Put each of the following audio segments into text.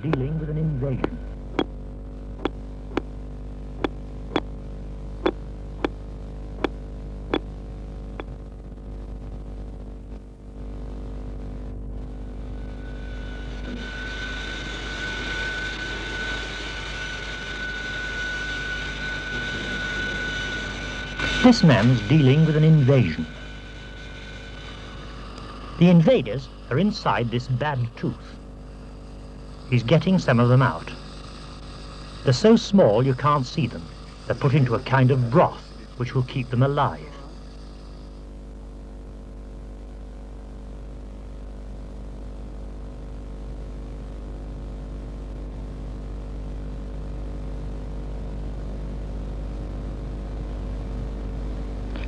dealing with an invasion. This man's dealing with an invasion. The invaders are inside this bad tooth. He's getting some of them out. They're so small you can't see them. They're put into a kind of broth which will keep them alive.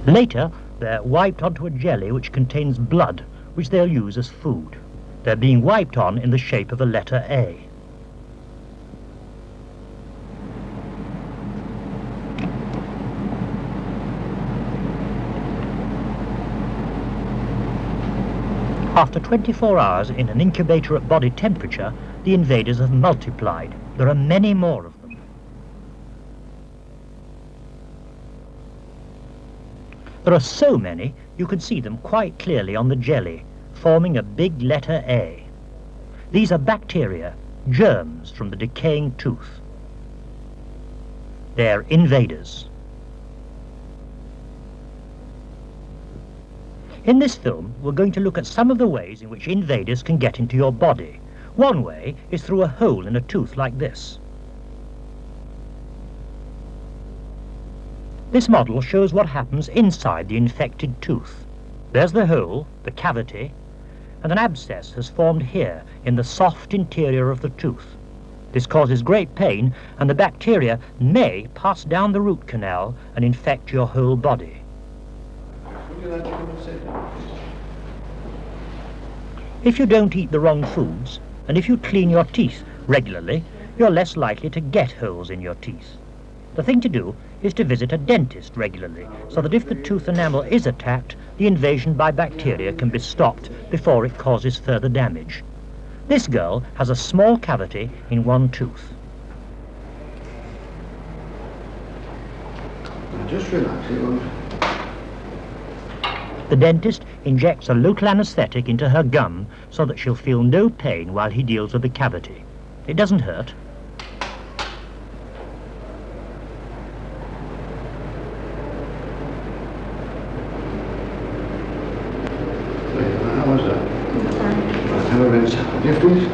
Later, they're wiped onto a jelly which contains blood, which they'll use as food. They're being wiped on in the shape of a letter A. After 24 hours in an incubator at body temperature, the invaders have multiplied. There are many more of them. There are so many, you can see them quite clearly on the jelly, forming a big letter A. These are bacteria, germs from the decaying tooth. They're invaders. In this film, we're going to look at some of the ways in which invaders can get into your body. One way is through a hole in a tooth like this. This model shows what happens inside the infected tooth. There's the hole, the cavity, and an abscess has formed here in the soft interior of the tooth. This causes great pain, and the bacteria may pass down the root canal and infect your whole body. If you don't eat the wrong foods, and if you clean your teeth regularly, you're less likely to get holes in your teeth. The thing to do is to visit a dentist regularly, so that if the tooth enamel is attacked, the invasion by bacteria can be stopped before it causes further damage. This girl has a small cavity in one tooth. Now just relax, it won't. The dentist injects a local anesthetic into her gum so that she'll feel no pain while he deals with the cavity. It doesn't hurt. How was that? Let's have a rinse. Would you please?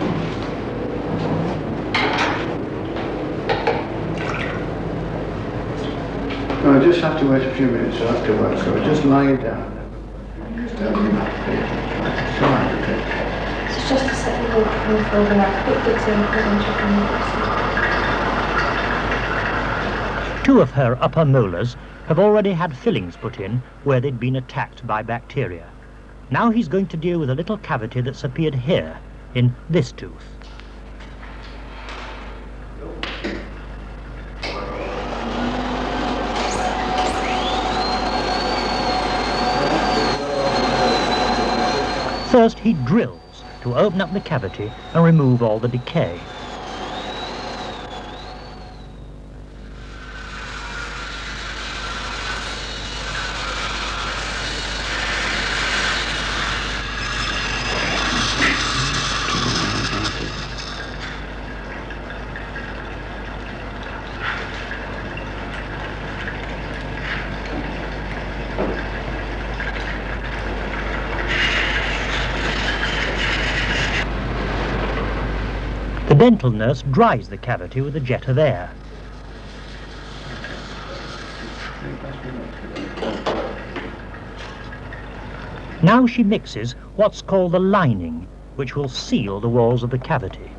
No, I just have to wait a few minutes afterwards, so just lie down. Just tell me that, please. It's all right, okay? It's just a second walk from the floor back. It digs in because I'm checking the box. Two of her upper molars have already had fillings put in where they'd been attacked by bacteria. Now he's going to deal with a little cavity that's appeared here, in this tooth. First, he drills to open up the cavity and remove all the decay. The dental nurse dries the cavity with a jet of air. Now she mixes what's called the lining, which will seal the walls of the cavity.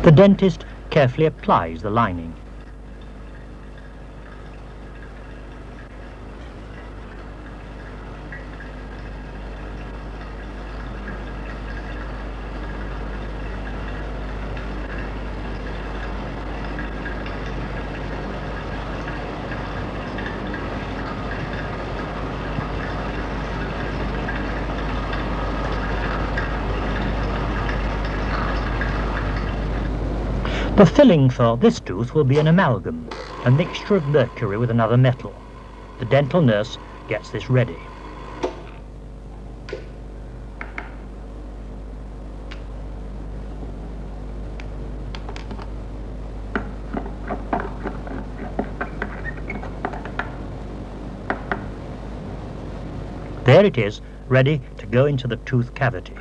The dentist carefully applies the lining. The filling for this tooth will be an amalgam, a mixture of mercury with another metal. The dental nurse gets this ready. There it is, ready to go into the tooth cavity.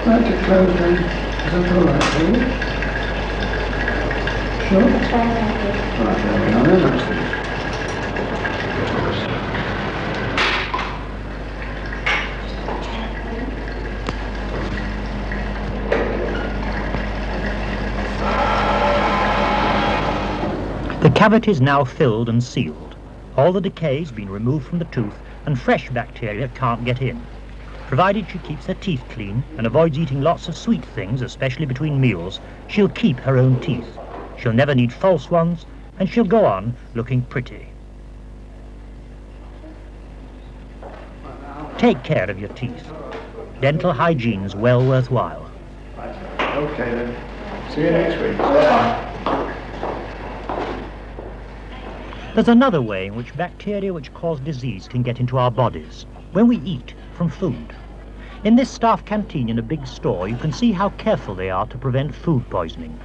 Like to close then. Is that all right for you? Sure? Right, there we are then, that's it. The cavity is now filled and sealed. All the decay has been removed from the tooth and fresh bacteria can't get in. Provided she keeps her teeth clean and avoids eating lots of sweet things, especially between meals, she'll keep her own teeth. She'll never need false ones, and she'll go on looking pretty. Take care of your teeth. Dental hygiene's well worthwhile. Right. Okay then. See you next week. Bye. There's another way in which bacteria which cause disease can get into our bodies, when we eat from food. In this staff canteen in a big store, you can see how careful they are to prevent food poisoning.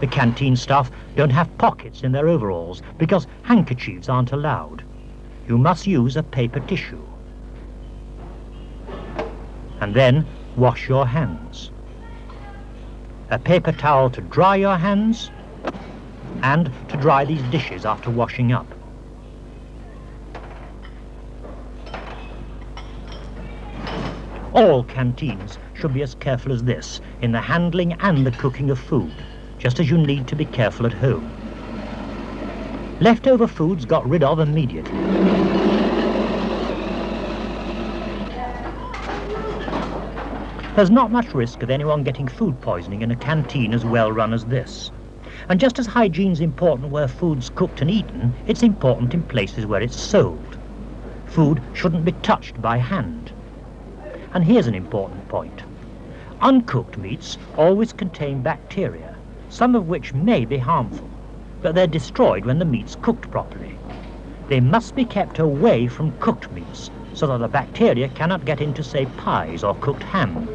The canteen staff don't have pockets in their overalls because handkerchiefs aren't allowed. You must use a paper tissue. And then wash your hands. A paper towel to dry your hands, and to dry these dishes after washing up. All canteens should be as careful as this in the handling and the cooking of food, just as you need to be careful at home. Leftover foods got rid of immediately. There's not much risk of anyone getting food poisoning in a canteen as well run as this. And just as hygiene's important where food's cooked and eaten, it's important in places where it's sold. Food shouldn't be touched by hand. And here's an important point. Uncooked meats always contain bacteria, some of which may be harmful, but they're destroyed when the meat's cooked properly. They must be kept away from cooked meats so that the bacteria cannot get into, say, pies or cooked ham,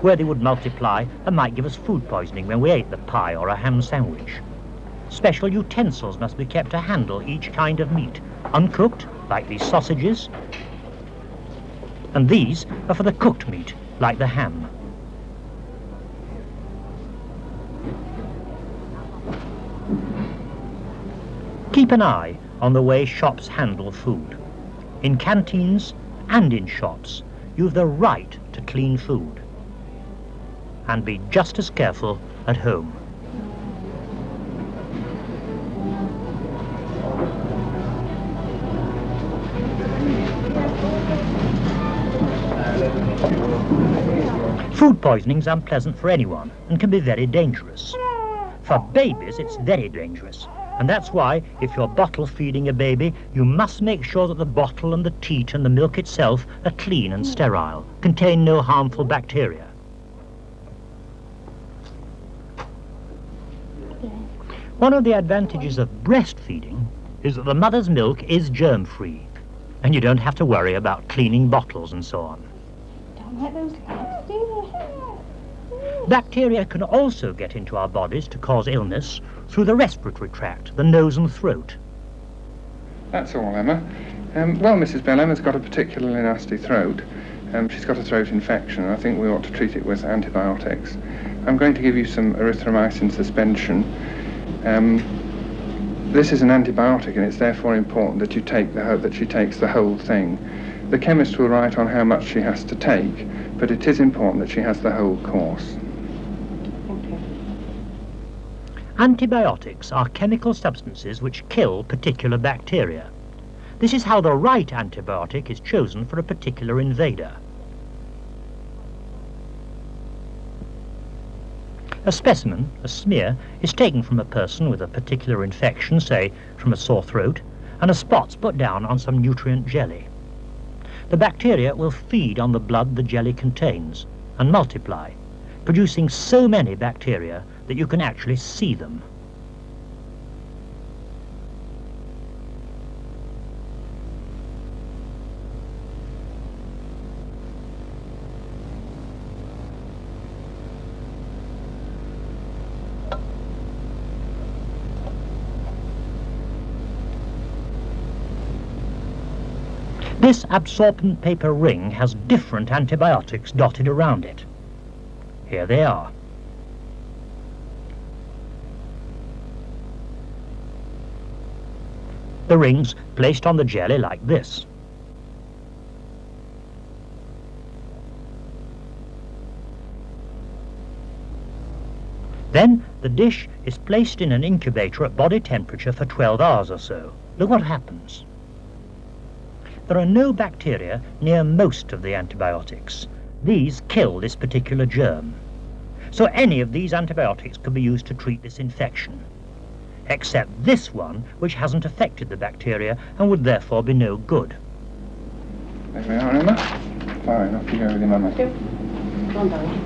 where they would multiply and might give us food poisoning when we ate the pie or a ham sandwich. Special utensils must be kept to handle each kind of meat, uncooked, like these sausages, and these are for the cooked meat, like the ham. Keep an eye on the way shops handle food. In canteens and in shops, you've the right to clean food. And be just as careful at home. Food poisoning's unpleasant for anyone and can be very dangerous. For babies, it's very dangerous. And that's why, if you're bottle feeding a baby, you must make sure that the bottle and the teat and the milk itself are clean and sterile, contain no harmful bacteria. One of the advantages of breastfeeding is that the mother's milk is germ-free, and you don't have to worry about cleaning bottles and so on. Don't like those lights, do they? Bacteria can also get into our bodies to cause illness through the respiratory tract, the nose and throat. That's all, Emma. Well, Mrs. Bell, Emma's got a particularly nasty throat. She's got a throat infection, and I think we ought to treat it with antibiotics. I'm going to give you some erythromycin suspension. This is an antibiotic, and it's therefore important that she takes the whole thing. The chemist will write on how much she has to take, but it is important that she has the whole course. Okay. Antibiotics are chemical substances which kill particular bacteria. This is how the right antibiotic is chosen for a particular invader. A specimen, a smear, is taken from a person with a particular infection, say from a sore throat, and a spot's put down on some nutrient jelly. The bacteria will feed on the blood the jelly contains and multiply, producing so many bacteria that you can actually see them. This absorbent paper ring has different antibiotics dotted around it. Here they are. The rings placed on the jelly like this. Then the dish is placed in an incubator at body temperature for 12 hours or so. Look what happens. There are no bacteria near most of the antibiotics. These kill this particular germ. So any of these antibiotics could be used to treat this infection, except this one, which hasn't affected the bacteria and would therefore be no good. There we are, Emma. Fine, off you go with your mama. Thank you. Go on, darling.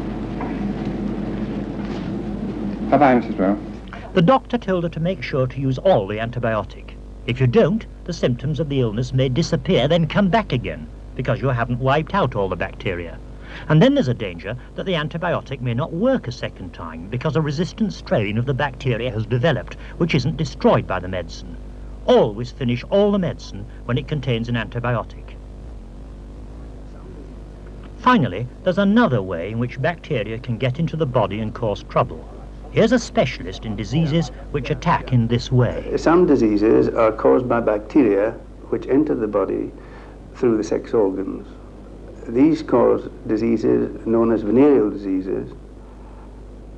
Bye-bye, Mrs. Bell. The doctor told her to make sure to use all the antibiotic. If you don't, the symptoms of the illness may disappear, then come back again, because you haven't wiped out all the bacteria. And then there's a danger that the antibiotic may not work a second time, because a resistant strain of the bacteria has developed, which isn't destroyed by the medicine. Always finish all the medicine when it contains an antibiotic. Finally, there's another way in which bacteria can get into the body and cause trouble. Here's a specialist in diseases which attack in this way. Some diseases are caused by bacteria which enter the body through the sex organs. These cause diseases known as venereal diseases,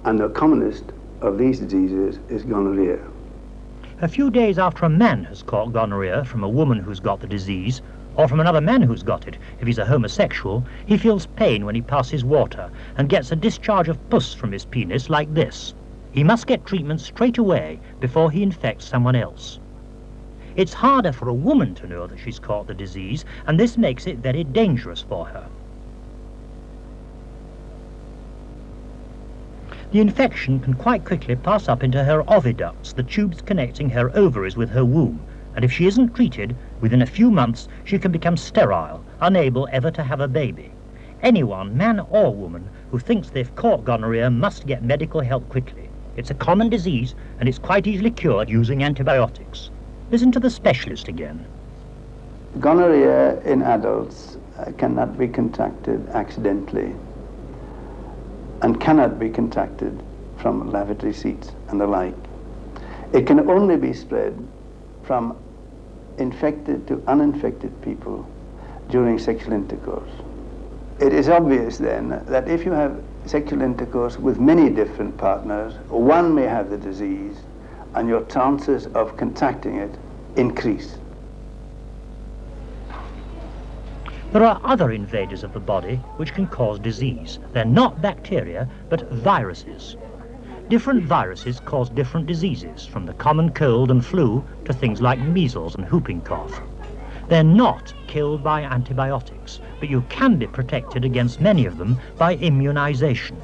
and the commonest of these diseases is gonorrhea. A few days after a man has caught gonorrhea from a woman who's got the disease, or from another man who's got it, if he's a homosexual, he feels pain when he passes water and gets a discharge of pus from his penis like this. He must get treatment straight away before he infects someone else. It's harder for a woman to know that she's caught the disease, and this makes it very dangerous for her. The infection can quite quickly pass up into her oviducts, the tubes connecting her ovaries with her womb, and if she isn't treated, within a few months she can become sterile, unable ever to have a baby. Anyone, man or woman, who thinks they've caught gonorrhea must get medical help quickly. It's a common disease, and it's quite easily cured using antibiotics. Listen to the specialist again. Gonorrhea in adults cannot be contracted accidentally and cannot be contracted from lavatory seats and the like. It can only be spread from infected to uninfected people during sexual intercourse. It is obvious then that if you have sexual intercourse with many different partners, one may have the disease and your chances of contracting it increase. There are other invaders of the body which can cause disease. They're not bacteria, but viruses. Different viruses cause different diseases, from the common cold and flu to things like measles and whooping cough. They're not killed by antibiotics, but you can be protected against many of them by immunization.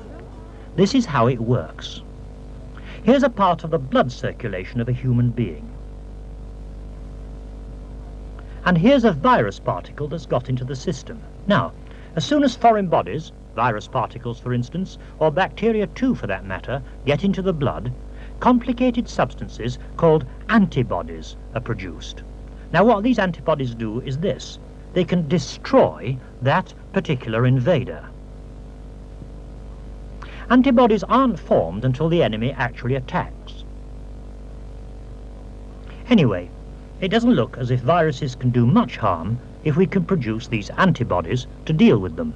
This is how it works. Here's a part of the blood circulation of a human being. And here's a virus particle that's got into the system. Now, as soon as foreign bodies, virus particles for instance, or bacteria too for that matter, get into the blood, complicated substances called antibodies are produced. Now what these antibodies do is this. They can destroy that particular invader. Antibodies aren't formed until the enemy actually attacks. Anyway, it doesn't look as if viruses can do much harm if we can produce these antibodies to deal with them.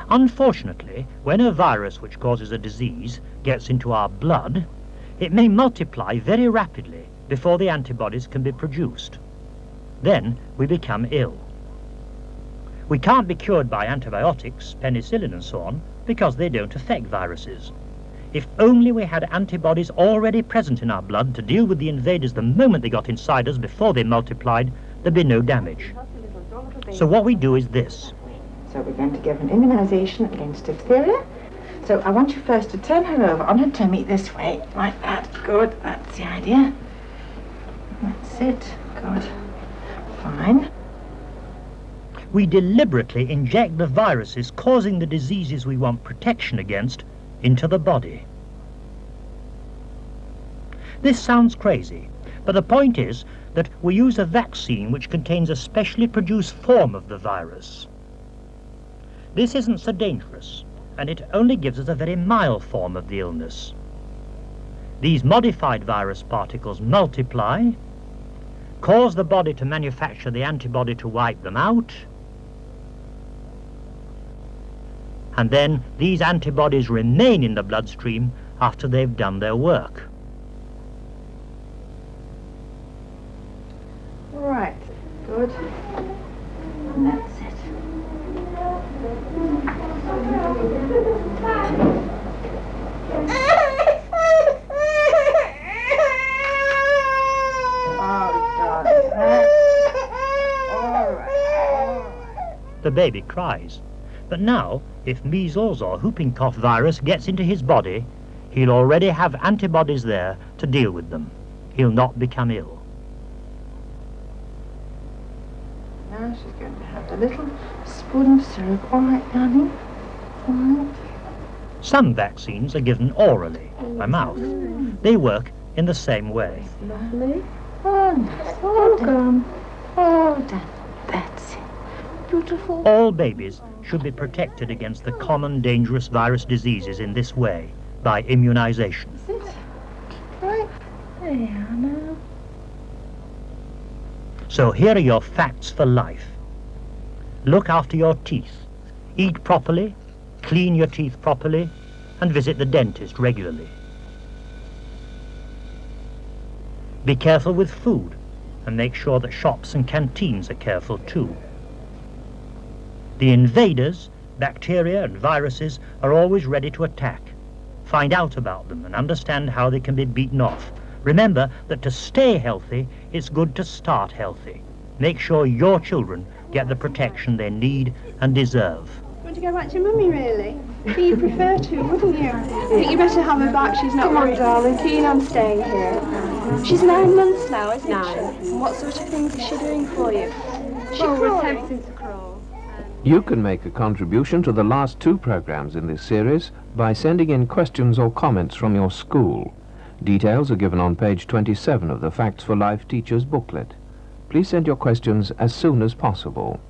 Unfortunately, when a virus which causes a disease gets into our blood, it may multiply very rapidly before the antibodies can be produced. Then we become ill. We can't be cured by antibiotics, penicillin and so on, because they don't affect viruses. If only we had antibodies already present in our blood to deal with the invaders the moment they got inside us before they multiplied, there'd be no damage. So what we do is this. So we're going to give an immunisation against diphtheria. So I want you first to turn her over on her tummy this way, like that. Good, that's the idea. That's it. Good. Fine. We deliberately inject the viruses causing the diseases we want protection against into the body. This sounds crazy, but the point is that we use a vaccine which contains a specially produced form of the virus. This isn't so dangerous, and it only gives us a very mild form of the illness. These modified virus particles multiply, cause the body to manufacture the antibody to wipe them out, and then these antibodies remain in the bloodstream after they've done their work. Right. Good. And that's it. The baby cries. But now, if measles or whooping cough virus gets into his body, he'll already have antibodies there to deal with them. He'll not become ill. Now she's going to have a little spoon of syrup. All right, darling? All right. Some vaccines are given orally, by mouth. They work in the same way. Lovely. Oh, nice. Oh, done. Oh, done. That's it. Beautiful. All babies should be protected against the common dangerous virus diseases in this way, by immunization. That's it. Right. There you are now. So here are your facts for life. Look after your teeth. Eat properly, clean your teeth properly, and visit the dentist regularly. Be careful with food, and make sure that shops and canteens are careful too. The invaders, bacteria and viruses, are always ready to attack. Find out about them and understand how they can be beaten off. Remember that to stay healthy, it's good to start healthy. Make sure your children get the protection they need and deserve. You want to go back to Mummy, really? You'd prefer to, wouldn't you? I think you better have her back. She's not very keen on staying here. She's 9 months now, isn't she? And what sort of things is she doing for you? We're attempting to crawl. You can make a contribution to the last 2 programs in this series by sending in questions or comments from your school. Details are given on page 27 of the Facts for Life Teacher's booklet. Please send your questions as soon as possible.